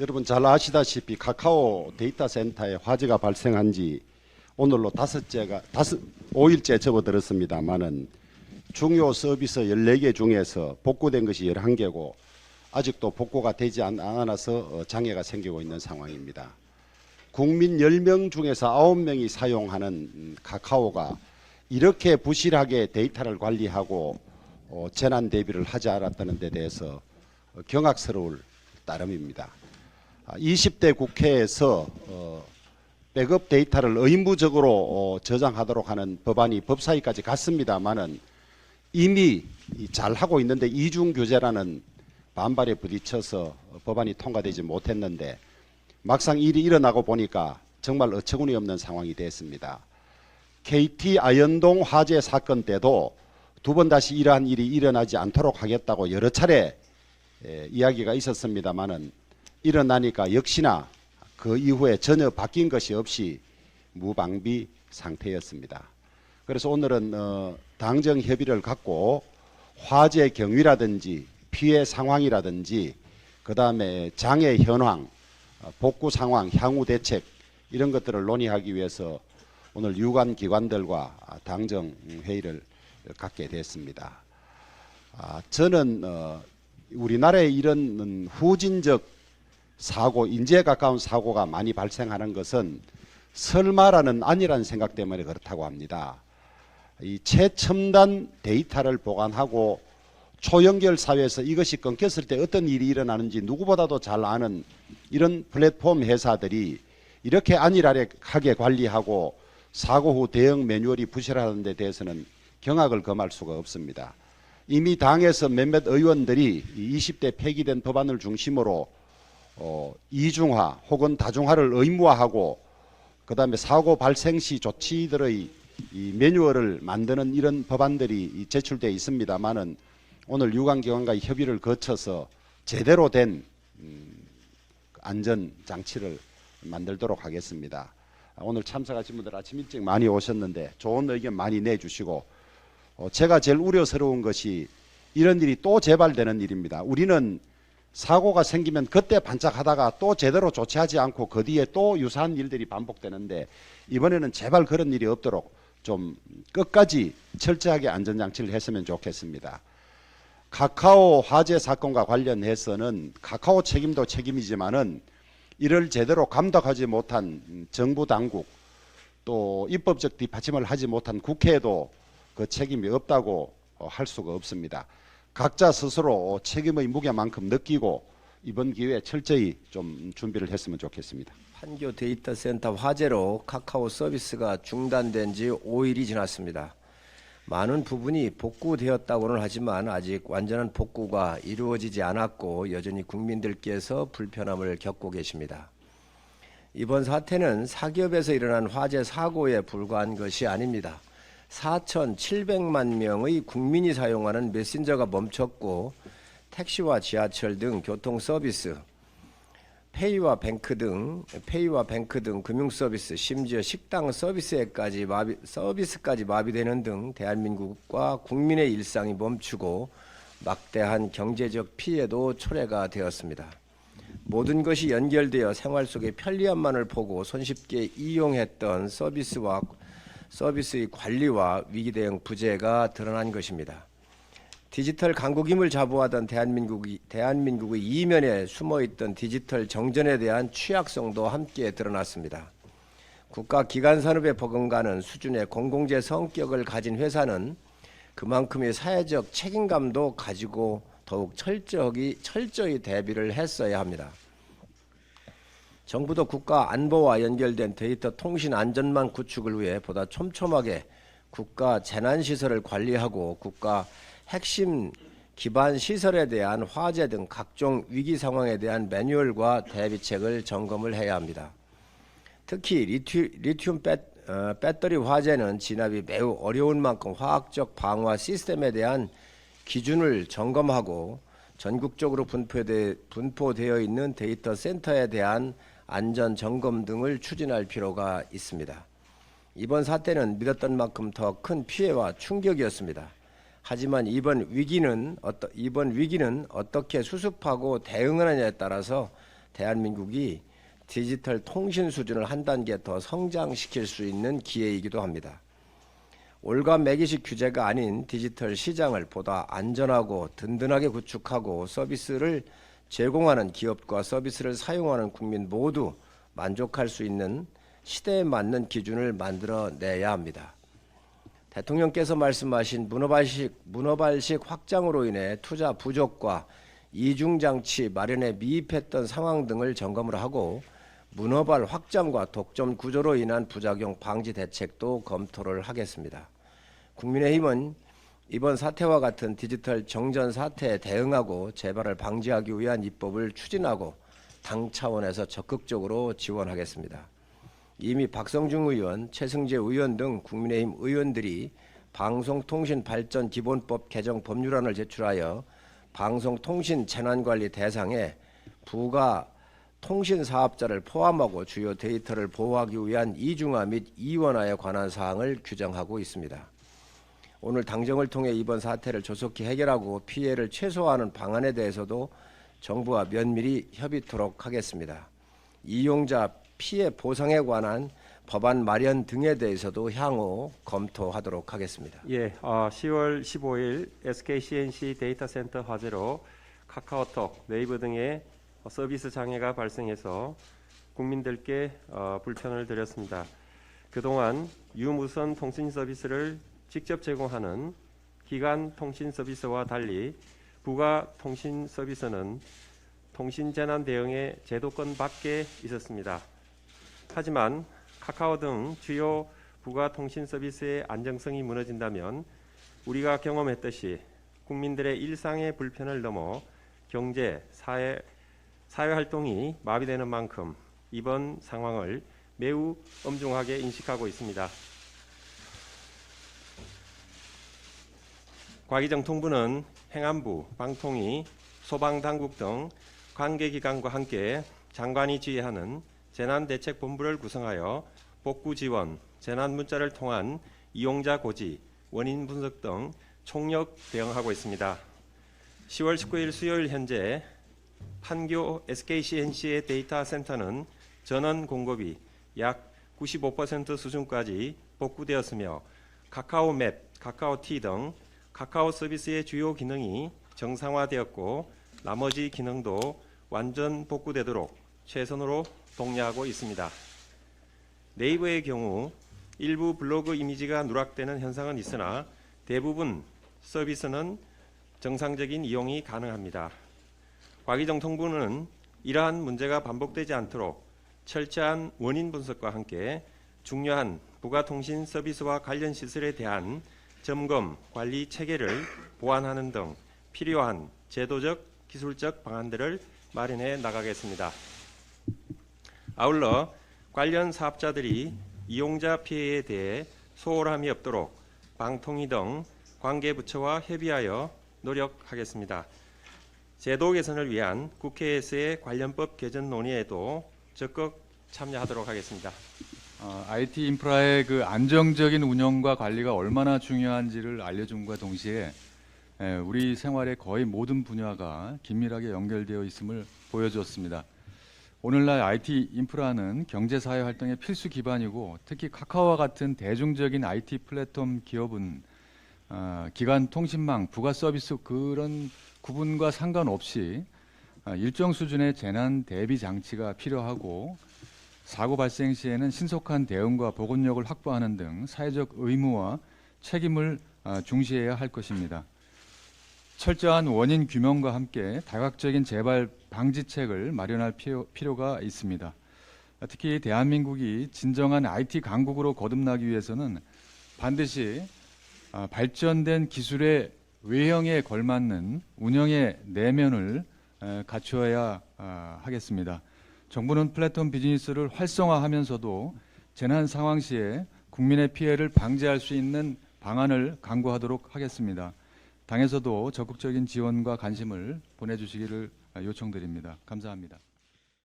여러분 잘 아시다시피 카카오 데이터 센터에 화재가 발생한 지 오늘로 5일째 접어들었습니다만은 중요 서비스 14개 중에서 복구된 것이 11개고 아직도 복구가 되지 않아서 장애가 생기고 있는 상황입니다. 국민 10명 중에서 9명이 사용하는 카카오가 이렇게 부실하게 데이터를 관리하고 재난 대비를 하지 않았다는 데 대해서 경악스러울 따름입니다. 20대 국회에서 백업 데이터를 의무적으로 저장하도록 하는 법안이 법사위까지 갔습니다마는 이미 잘하고 있는데 이중규제라는 반발에 부딪혀서 법안이 통과되지 못했는데 막상 일이 일어나고 보니까 정말 어처구니 없는 상황이 됐습니다. KT 아현동 화재 사건 때도 두 번 다시 이러한 일이 일어나지 않도록 하겠다고 여러 차례 이야기가 있었습니다마는 일어나니까 역시나 그 이후에 전혀 바뀐 것이 없이 무방비 상태였습니다. 그래서 오늘은 당정 협의를 갖고 화재 경위라든지 피해 상황이라든지 그 다음에 장애 현황, 복구 상황, 향후 대책 이런 것들을 논의하기 위해서 오늘 유관 기관들과 당정 회의를 갖게 됐습니다. 저는 우리나라에 이런 후진적 사고, 인재에 가까운 사고가 많이 발생하는 것은 설마라는 아니라는 생각 때문에 그렇다고 합니다. 이 최첨단 데이터를 보관하고 초연결 사회에서 이것이 끊겼을 때 어떤 일이 일어나는지 누구보다도 잘 아는 이런 플랫폼 회사들이 이렇게 안일하게 관리하고 사고 후 대응 매뉴얼이 부실하는 데 대해서는 경악을 금할 수가 없습니다. 이미 당에서 몇몇 의원들이 20대 폐기된 법안을 중심으로 이중화 혹은 다중화를 의무화하고 그 다음에 사고 발생 시 조치들의 이 매뉴얼을 만드는 이런 법안들이 제출되어 있습니다만은 오늘 유관기관과의 협의를 거쳐서 제대로 된 안전장치를 만들도록 하겠습니다. 오늘 참석하신 분들 아침 일찍 많이 오셨는데 좋은 의견 많이 내주시고 제가 제일 우려스러운 것이 이런 일이 또 재발되는 일입니다. 우리는 사고가 생기면 그때 반짝하다가 또 제대로 조치하지 않고 그 뒤에 또 유사한 일들이 반복되는데 이번에는 제발 그런 일이 없도록 좀 끝까지 철저하게 안전장치를 했으면 좋겠습니다. 카카오 화재 사건과 관련해서는 카카오 책임도 책임이지만은 이를 제대로 감독하지 못한 정부 당국 또 입법적 뒷받침을 하지 못한 국회에도 그 책임이 없다고 할 수가 없습니다. 각자 스스로 책임의 무게만큼 느끼고 이번 기회에 철저히 좀 준비를 했으면 좋겠습니다. 판교 데이터 센터 화재로 카카오 서비스가 중단된 지 5일이 지났습니다. 많은 부분이 복구되었다고는 하지만 아직 완전한 복구가 이루어지지 않았고 여전히 국민들께서 불편함을 겪고 계십니다. 이번 사태는 사기업에서 일어난 화재 사고에 불과한 것이 아닙니다. 4,700만 명의 국민이 사용하는 메신저가 멈췄고 택시와 지하철 등 교통 서비스, 페이와 뱅크 등 금융 서비스, 심지어 식당 서비스까지 마비되는 등 대한민국과 국민의 일상이 멈추고 막대한 경제적 피해도 초래가 되었습니다. 모든 것이 연결되어 생활 속의 편리함만을 보고 손쉽게 이용했던 서비스의 관리와 위기 대응 부재가 드러난 것입니다. 디지털 강국임을 자부하던 대한민국의 이면에 숨어있던 디지털 정전에 대한 취약성도 함께 드러났습니다. 국가 기관 산업에 버금가는 수준의 공공재 성격을 가진 회사는 그만큼의 사회적 책임감도 가지고 더욱 철저히 대비를 했어야 합니다. 정부도 국가 안보와 연결된 데이터 통신 안전망 구축을 위해 보다 촘촘하게 국가 재난시설을 관리하고 국가 핵심 기반 시설에 대한 화재 등 각종 위기 상황에 대한 매뉴얼과 대비책을 점검을 해야 합니다. 특히 리튬 배터리 화재는 진압이 매우 어려운 만큼 화학적 방화 시스템에 대한 기준을 점검하고 전국적으로 분포되어 있는 데이터 센터에 대한 안전 점검 등을 추진할 필요가 있습니다. 이번 사태는 믿었던 만큼 더 큰 피해와 충격이었습니다. 하지만 이번 위기는 어떻게 수습하고 대응하느냐에 따라서 대한민국이 디지털 통신 수준을 한 단계 더 성장시킬 수 있는 기회이기도 합니다. 올가매기식 규제가 아닌 디지털 시장을 보다 안전하고 든든하게 구축하고 서비스를 제공하는 기업과 서비스를 사용하는 국민 모두 만족할 수 있는 시대에 맞는 기준을 만들어내야 합니다. 대통령께서 말씀하신 문어발식 확장으로 인해 투자 부족과 이중장치 마련에 미흡했던 상황 등을 점검을 하고 문어발 확장과 독점 구조로 인한 부작용 방지 대책도 검토를 하겠습니다. 국민의힘은 이번 사태와 같은 디지털 정전 사태에 대응하고 재발을 방지하기 위한 입법을 추진하고 당 차원에서 적극적으로 지원하겠습니다. 이미 박성중 의원, 최승재 의원 등 국민의힘 의원들이 방송통신발전기본법 개정 법률안을 제출하여 방송통신 재난관리 대상에 부가 통신사업자를 포함하고 주요 데이터를 보호하기 위한 이중화 및 이원화에 관한 사항을 규정하고 있습니다. 오늘 당정을 통해 이번 사태를 조속히 해결하고 피해를 최소화하는 방안에 대해서도 정부와 면밀히 협의토록 하겠습니다. 이용자 피해 보상에 관한 법안 마련 등에 대해서도 향후 검토하도록 하겠습니다. 예, 10월 15일 SKCNC 데이터 센터 화재로 카카오톡, 네이버 등의 서비스 장애가 발생해서 국민들께 불편을 드렸습니다. 그동안 유무선 통신 서비스를 직접 제공하는 기관 통신 서비스와 달리 부가 통신 서비스는 통신 재난 대응의 제도권 밖에 있었습니다. 하지만 카카오 등 주요 부가 통신 서비스의 안정성이 무너진다면 우리가 경험했듯이 국민들의 일상의 불편을 넘어 경제, 사회 활동이 마비되는 만큼 이번 상황을 매우 엄중하게 인식하고 있습니다. 과기정통부는 행안부, 방통위, 소방당국 등 관계기관과 함께 장관이 지휘하는 재난대책본부를 구성하여 복구 지원, 재난 문자를 통한 이용자 고지, 원인 분석 등 총력 대응하고 있습니다. 10월 19일 수요일 현재 판교 SKCNC의 데이터 센터는 전원 공급이 약 95% 수준까지 복구되었으며 카카오맵, 카카오티 등 카카오 서비스의 주요 기능이 정상화되었고 나머지 기능도 완전 복구되도록 최선으로 독려하고 있습니다. 네이버의 경우 일부 블로그 이미지가 누락되는 현상은 있으나 대부분 서비스는 정상적인 이용이 가능합니다. 과기정통부는 이러한 문제가 반복되지 않도록 철저한 원인 분석과 함께 중요한 부가통신 서비스와 관련 시설에 대한 점검, 관리 체계를 보완하는 등 필요한 제도적, 기술적 방안들을 마련해 나가겠습니다. 아울러 관련 사업자들이 이용자 피해에 대해 소홀함이 없도록 방통위 등 관계부처와 협의하여 노력하겠습니다. 제도 개선을 위한 국회에서의 관련법 개정 논의에도 적극 참여하도록 하겠습니다. IT 인프라의 그 안정적인 운영과 관리가 얼마나 중요한지를 알려줌과 동시에 우리 생활의 거의 모든 분야가 긴밀하게 연결되어 있음을 보여주었습니다. 오늘날 IT 인프라는 경제사회 활동의 필수 기반이고 특히 카카오와 같은 대중적인 IT 플랫폼 기업은 기관 통신망, 부가 서비스 그런 구분과 상관없이 일정 수준의 재난 대비 장치가 필요하고 사고 발생 시에는 신속한 대응과 보건력을 확보하는 등 사회적 의무와 책임을 중시해야 할 것입니다. 철저한 원인 규명과 함께 다각적인 재발 방지책을 마련할 필요가 있습니다. 특히 대한민국이 진정한 IT 강국으로 거듭나기 위해서는 반드시 발전된 기술의 외형에 걸맞는 운영의 내면을 갖추어야 하겠습니다. 정부는 플랫폼 비즈니스를 활성화하면서도 재난 상황 시에 국민의 피해를 방지할 수 있는 방안을 강구하도록 하겠습니다. 당에서도 적극적인 지원과 관심을 보내주시기를 요청드립니다. 감사합니다.